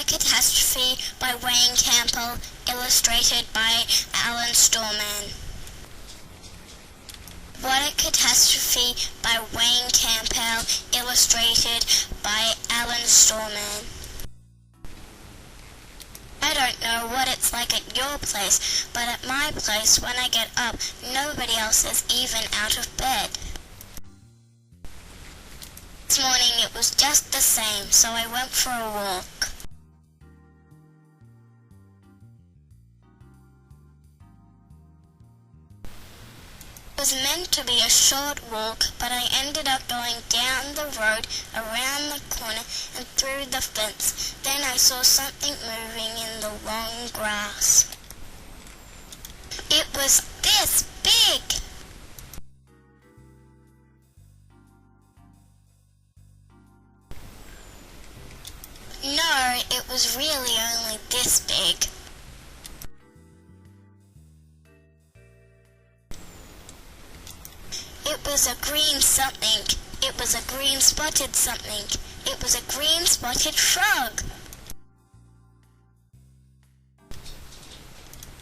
a Catastrophe by Wayne Campbell, illustrated by Alan Storman. What a Catastrophe by Wayne Campbell, illustrated by Alan Storman. I don't know what it's like at your place, but at my place, when I get up, nobody else is even out of bed. This morning it was just the same, so I went for a walk. It was meant to be a short walk, but I ended up going down the road, around the corner, and through the fence. Then I saw something moving in the long grass. It was this big! No, it was really only this big. It was a green something. It was a green spotted something. It was a green spotted frog.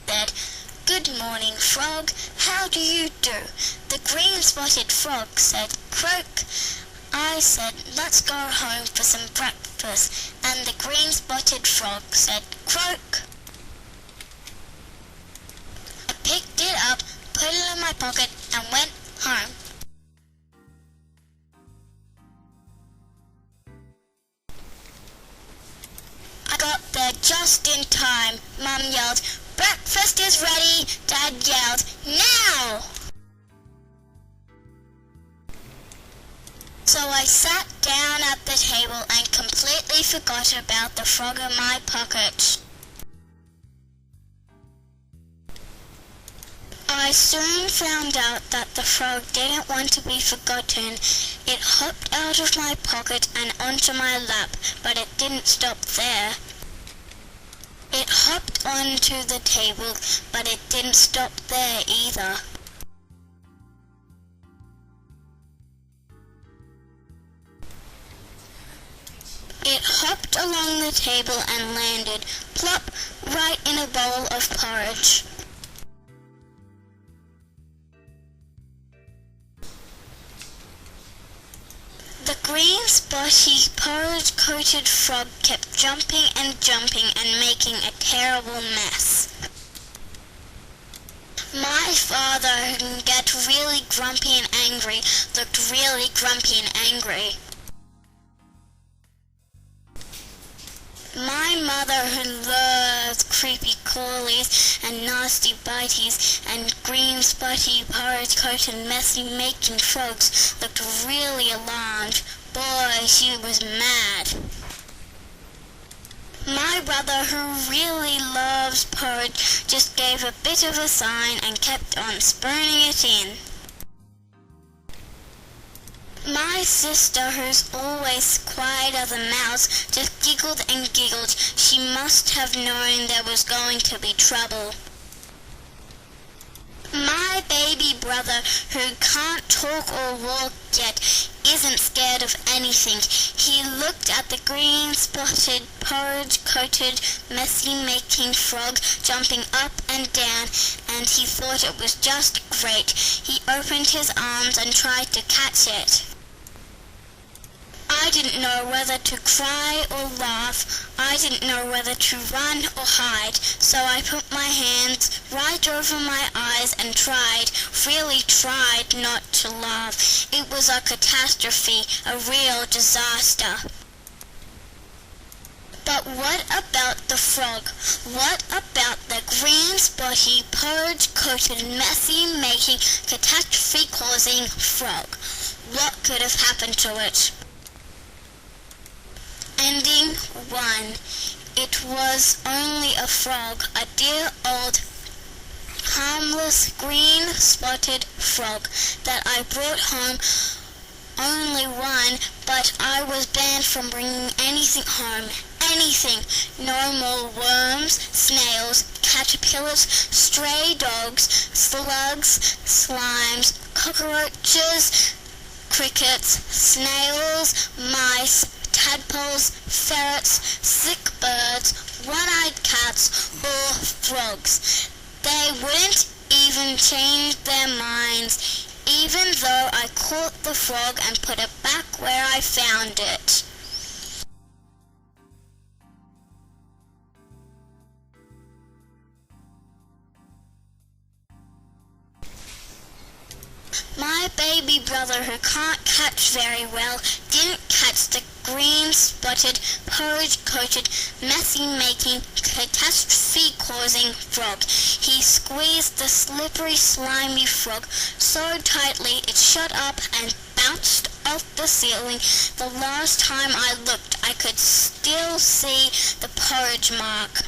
Said, "Good morning, frog. How do you do?" The green spotted frog said, "Croak." I said, "Let's go home for some breakfast." And the green spotted frog said, "Croak." I picked it up, put it in my pocket, and went home. I got there just in time. Mum yelled, "Breakfast is ready." Dad yelled, "Now!" So I sat down at the table and completely forgot about the frog in my pocket. I soon found out that the frog didn't want to be forgotten. It hopped out of my pocket and onto my lap, but it didn't stop there. It hopped onto the table, but it didn't stop there either. It hopped along the table and landed, plop, right in a bowl of porridge. The green spotty porridge-coated frog kept jumping and jumping and making a terrible mess. My father, who got really grumpy and angry, looked really grumpy and angry. My mother, who loves creepy crawlies and nasty bites and green spotty porridge-coated messy-making frogs, looked really alarmed. Boy, she was mad. My brother, who really loves porridge, just gave a bit of a sign and kept on spooning it in. My sister, who's always quiet as a mouse, just giggled and giggled. She must have known there was going to be trouble. My baby brother, who can't talk or walk yet, isn't scared of anything. He looked at the green spotted porridge-coated messy-making frog jumping up and down, and he thought it was just great. He opened his arms and tried to catch it. I didn't know whether to cry or laugh. I didn't know whether to run or hide, so I put my hands right over my eyes and really tried not to laugh. It was a catastrophe, a real disaster. But what about the frog? What about the green spotty porridge-coated messy-making catastrophe-causing frog? What could have happened to it? Ending 1. It was only a frog, a dear old harmless green spotted frog that I brought home. Only one, but I was banned from bringing anything home. Anything. No more worms, snails, caterpillars, stray dogs, slugs, slimes, cockroaches, crickets, snails, mice, tadpoles, ferrets, sick birds, one-eyed cats, or frogs. They wouldn't even change their minds, even though I caught the frog and put it back where I found it. My baby brother, who can't catch very well, didn't catch the green-spotted, porridge-coated, messy-making, catastrophe-causing frog. He squeezed the slippery, slimy frog so tightly it shot up and bounced off the ceiling. The last time I looked, I could still see the porridge mark.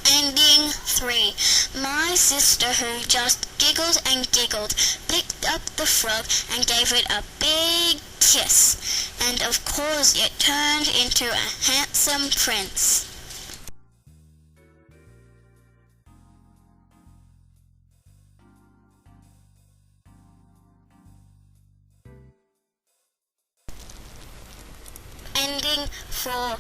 Ending 3. My sister, who just giggled and giggled, picked up the frog and gave it a big kiss, and of course it turned into a handsome prince. Ending 4.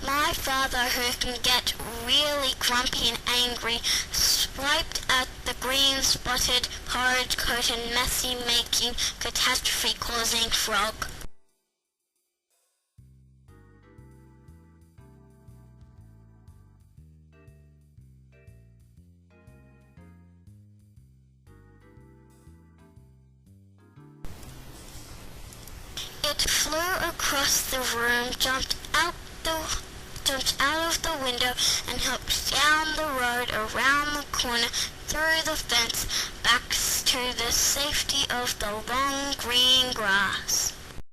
My father, who can get really grumpy and angry, swiped at the green-spotted, porridge-coated, messy-making, catastrophe-causing frog. It flew across the room, jumped out of the window, and hopped down the road, around the corner, through the fence, back to the safety of the long green grass.